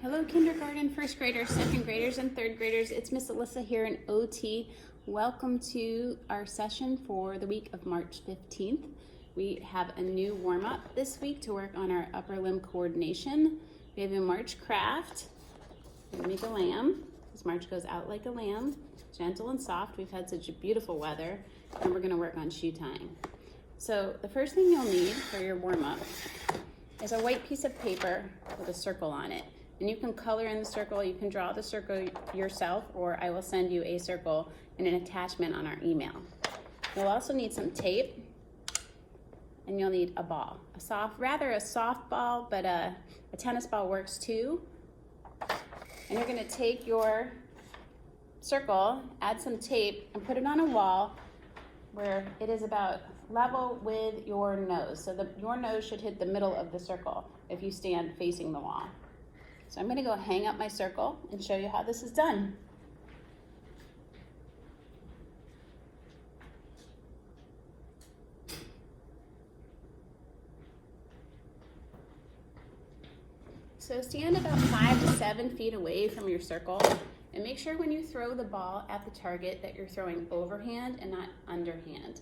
Hello kindergarten, first graders, second graders, and third graders. It's Miss Alyssa here in OT. Welcome to our session for the week of March 15th. We have a new warm-up this week to work on our upper limb coordination. We have a March craft. We're gonna make a lamb. This March goes out like a lamb, gentle and soft. We've had such beautiful weather, and we're gonna work on shoe tying. So the first thing you'll need for your warm-up is a white piece of paper with a circle on it. And you can color in the circle, you can draw the circle yourself, or I will send you a circle and an attachment on our email. You'll also need some tape, and you'll need a ball. Rather a soft ball, but a tennis ball works too. And you're gonna take your circle, add some tape, and put it on a wall where it is about level with your nose. So your nose should hit the middle of the circle if you stand facing the wall. So I'm gonna go hang up my circle and show you how this is done. So stand about 5 to 7 feet away from your circle, and make sure when you throw the ball at the target that you're throwing overhand and not underhand.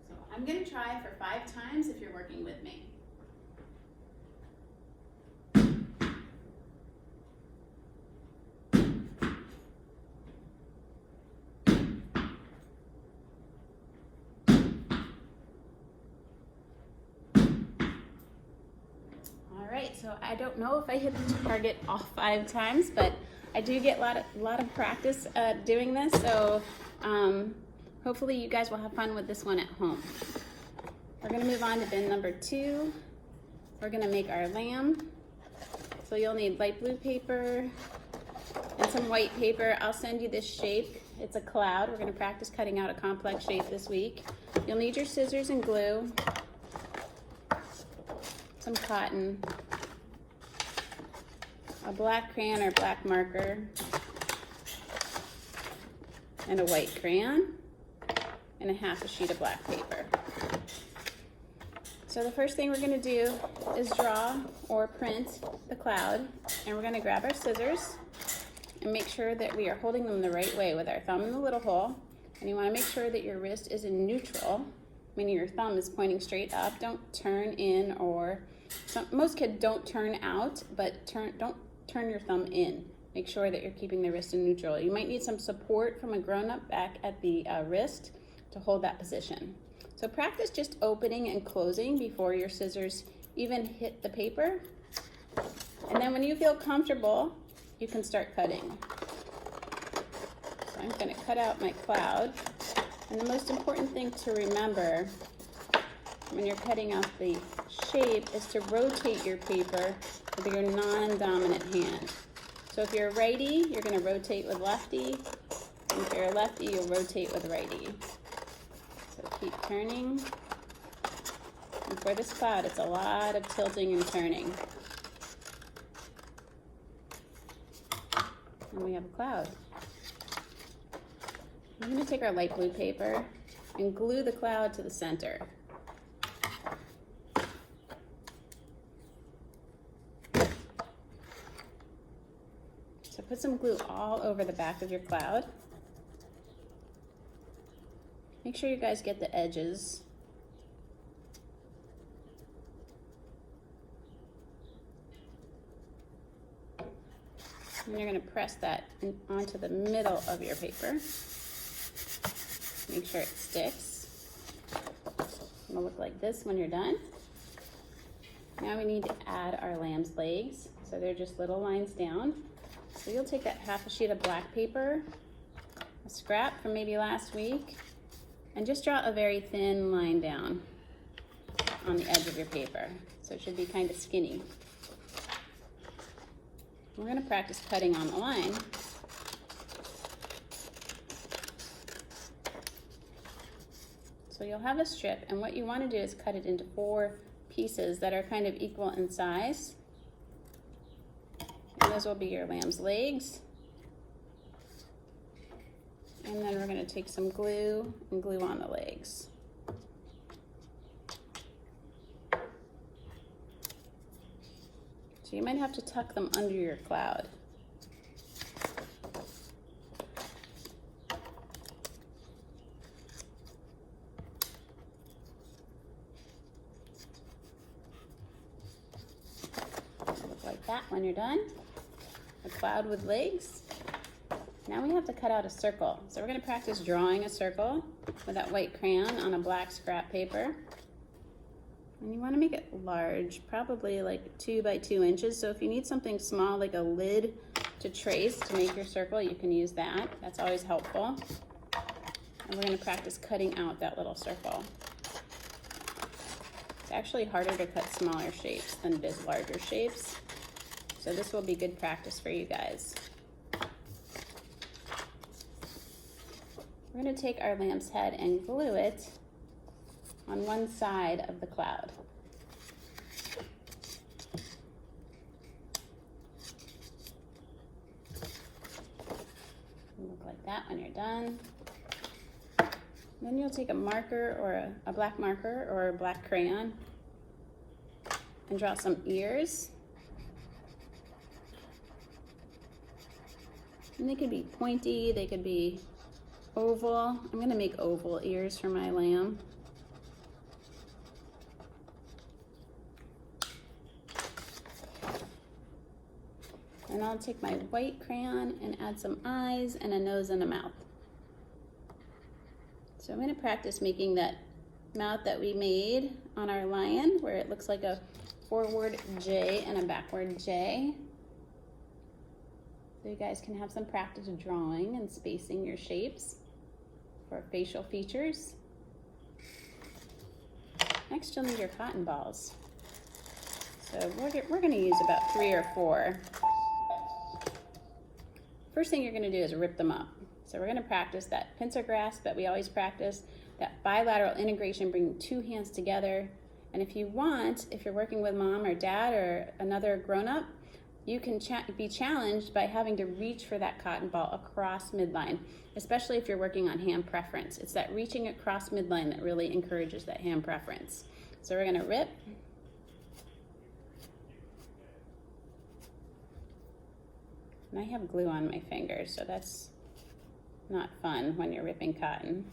So I'm gonna try for 5 times if you're working with me. So I don't know if I hit the target all 5 times, but I do get a lot of practice doing this. So hopefully you guys will have fun with this one at home. We're gonna move on to bin number 2. We're gonna make our lamb. So you'll need light blue paper and some white paper. I'll send you this shape. It's a cloud. We're gonna practice cutting out a complex shape this week. You'll need your scissors and glue, some cotton, a black crayon or black marker, and a white crayon, and a half a sheet of black paper. So the first thing we're gonna do is draw or print the cloud, and we're gonna grab our scissors and make sure that we are holding them the right way with our thumb in the little hole, and you wanna make sure that your wrist is in neutral, meaning your thumb is pointing straight up. Don't turn in, or most kids don't turn out, but don't turn your thumb in. Make sure that you're keeping the wrist in neutral. You might need some support from a grown-up back at the wrist to hold that position. So practice just opening and closing before your scissors even hit the paper. And then when you feel comfortable, you can start cutting. So I'm gonna cut out my cloud. And the most important thing to remember when you're cutting out the shape is to rotate your paper with your non-dominant hand. So if you're a righty, you're gonna rotate with lefty. And if you're a lefty, you'll rotate with righty. So keep turning. And for this cloud, it's a lot of tilting and turning. And we have a cloud. I'm gonna take our light blue paper and glue the cloud to the center. So put some glue all over the back of your cloud. Make sure you guys get the edges. And you're gonna press that onto the middle of your paper. Make sure it sticks. It'll look like this when you're done. Now we need to add our lamb's legs. So they're just little lines down. So you'll take that half a sheet of black paper, a scrap from maybe last week, and just draw a very thin line down on the edge of your paper. So it should be kind of skinny. We're gonna practice cutting on the line. So you'll have a strip, and what you wanna do is cut it into 4 pieces that are kind of equal in size. And those will be your lamb's legs. And then we're gonna take some glue and glue on the legs. So you might have to tuck them under your cloud. Look like that when you're done. A cloud with legs. Now we have to cut out a circle. So we're going to practice drawing a circle with that white crayon on a black scrap paper. And you want to make it large, probably like 2 by 2 inches. So if you need something small like a lid to trace to make your circle, you can use that. That's always helpful. And we're going to practice cutting out that little circle. It's actually harder to cut smaller shapes than it is larger shapes. So this will be good practice for you guys. We're going to take our lamb's head and glue it on one side of the cloud. Look like that when you're done. Then you'll take a marker or a black marker or a black crayon and draw some ears. And they could be pointy, they could be oval. I'm going to make oval ears for my lamb. And I'll take my white crayon and add some eyes and a nose and a mouth. So I'm going to practice making that mouth that we made on our lion, where it looks like a forward J and a backward J. So you guys can have some practice drawing and spacing your shapes for facial features. Next, you'll need your cotton balls. So we're going to use about 3 or 4. First thing you're going to do is rip them up. So we're going to practice that pincer grasp that we always practice, that bilateral integration, bringing 2 hands together. And if you want, if you're working with mom or dad or another grown-up, you can be challenged by having to reach for that cotton ball across midline, especially if you're working on hand preference. It's that reaching across midline that really encourages that hand preference. So we're going to rip. And I have glue on my fingers, so that's not fun when you're ripping cotton.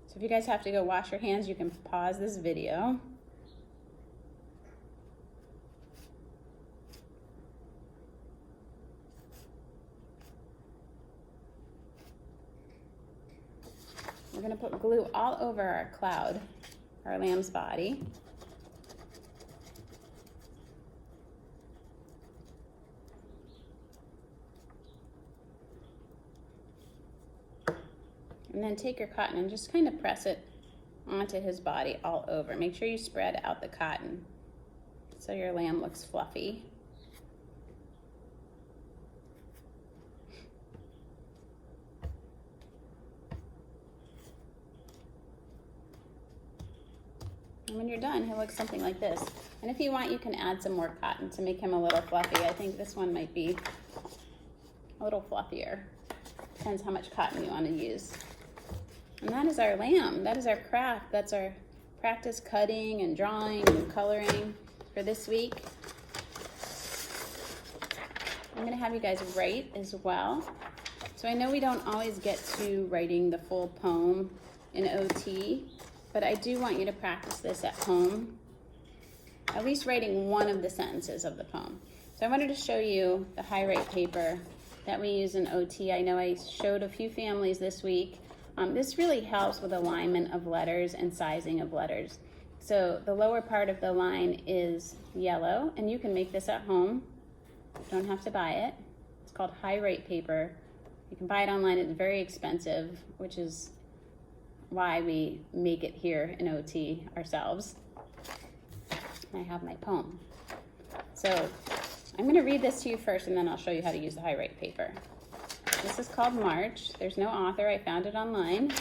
So if you guys have to go wash your hands, you can pause this video. We're going to put glue all over our cloud, our lamb's body. And then take your cotton and just kind of press it onto his body all over. Make sure you spread out the cotton so your lamb looks fluffy. And when you're done, he'll look something like this. And if you want, you can add some more cotton to make him a little fluffy. I think this one might be a little fluffier. Depends how much cotton you want to use. And that is our lamb. That is our craft. That's our practice cutting and drawing and coloring for this week. I'm going to have you guys write as well. So I know we don't always get to writing the full poem in OT, but I do want you to practice this at home, at least writing one of the sentences of the poem. So I wanted to show you the high rate paper that we use in OT. I know I showed a few families this week. This really helps with alignment of letters and sizing of letters. So the lower part of the line is yellow, and you can make this at home. You don't have to buy it. It's called high rate paper. You can buy it online. It's very expensive, which is why we make it here in OT ourselves. I have my poem. So I'm going to read this to you first, and then I'll show you how to use the high rate paper. This is called March. There's no author. I found it online.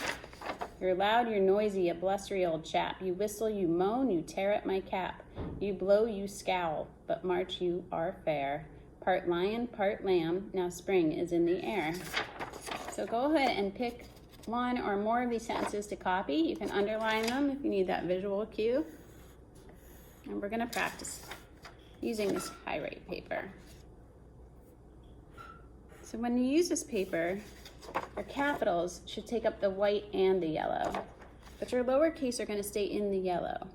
You're loud, you're noisy, a blustery old chap. You whistle, you moan, you tear at my cap. You blow, you scowl, but March, you are fair. Part lion, part lamb, now spring is in the air. So go ahead and pick one or more of these sentences to copy. You can underline them if you need that visual cue. And we're going to practice. using this pyrite paper. So when you use this paper, your capitals should take up the white and the yellow, but your lowercase are going to stay in the yellow.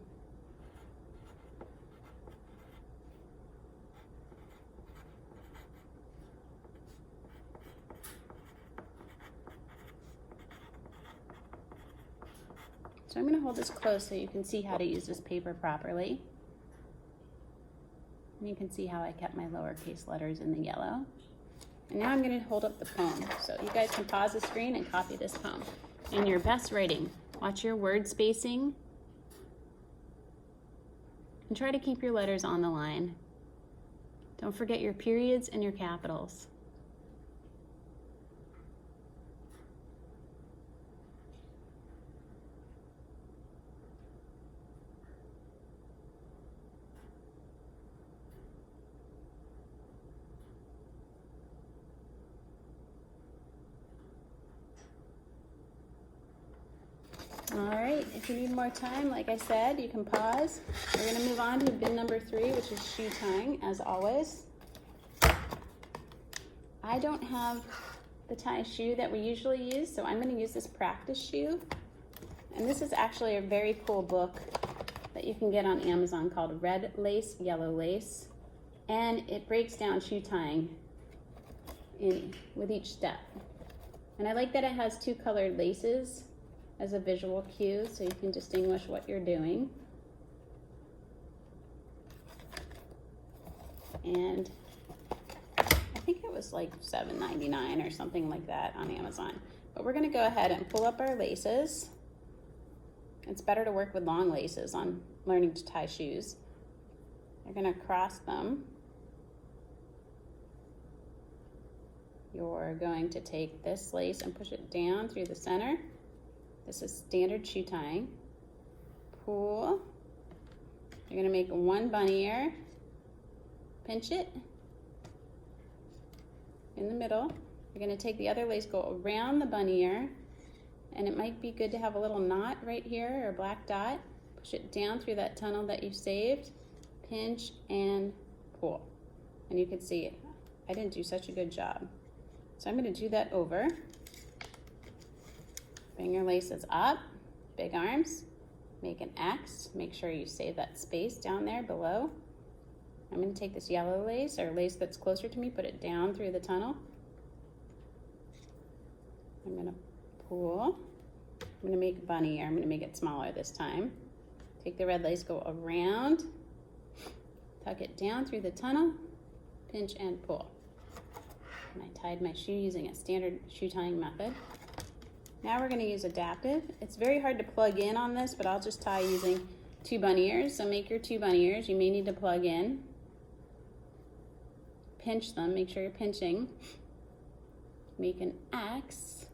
So I'm going to hold this close so you can see how to use this paper properly. And you can see how I kept my lowercase letters in the yellow. And now I'm going to hold up the poem. So you guys can pause the screen and copy this poem. In your best writing, watch your word spacing. And try to keep your letters on the line. Don't forget your periods and your capitals. All right, if you need more time, like I said, you can pause. We're going to move on to bin number 3, which is shoe tying, as always. I don't have the tie shoe that we usually use, so I'm going to use this practice shoe. And this is actually a very cool book that you can get on Amazon called Red Lace, Yellow Lace. And it breaks down shoe tying with each step. And I like that it has 2 colored laces as a visual cue, so you can distinguish what you're doing. And I think it was like $7.99 or something like that on Amazon. But we're gonna go ahead and pull up our laces. It's better to work with long laces on learning to tie shoes. You're gonna cross them. You're going to take this lace and push it down through the center. This is standard shoe tying. Pull. You're gonna make 1 bunny ear. Pinch it in the middle. You're gonna take the other lace, go around the bunny ear, and it might be good to have a little knot right here or a black dot. Push it down through that tunnel that you saved. Pinch and pull. And you can see I didn't do such a good job. So I'm gonna do that over. Bring your laces up, big arms, make an X, make sure you save that space down there below. I'm going to take this yellow lace, or lace that's closer to me, put it down through the tunnel. I'm going to pull. I'm going to make a bunny ear. I'm going to make it smaller this time. Take the red lace, go around, tuck it down through the tunnel, pinch and pull. And I tied my shoe using a standard shoe tying method. Now we're going to use adaptive. It's very hard to plug in on this, but I'll just tie using 2 bunny ears. So make your 2 bunny ears. You may need to plug in. Pinch them. Make sure you're pinching. Make an X.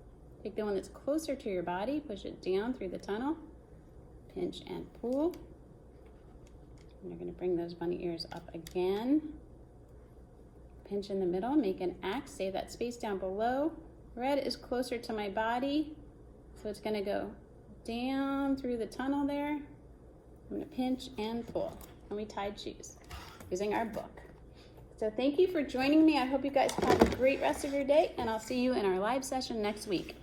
Take the one that's closer to your body. Push it down through the tunnel. Pinch and pull. And you're going to bring those bunny ears up again. Pinch in the middle. Make an X. Save that space down below. Red is closer to my body, so it's going to go down through the tunnel there. I'm going to pinch and pull. And we tied shoes using our book. So thank you for joining me. I hope you guys have a great rest of your day, and I'll see you in our live session next week.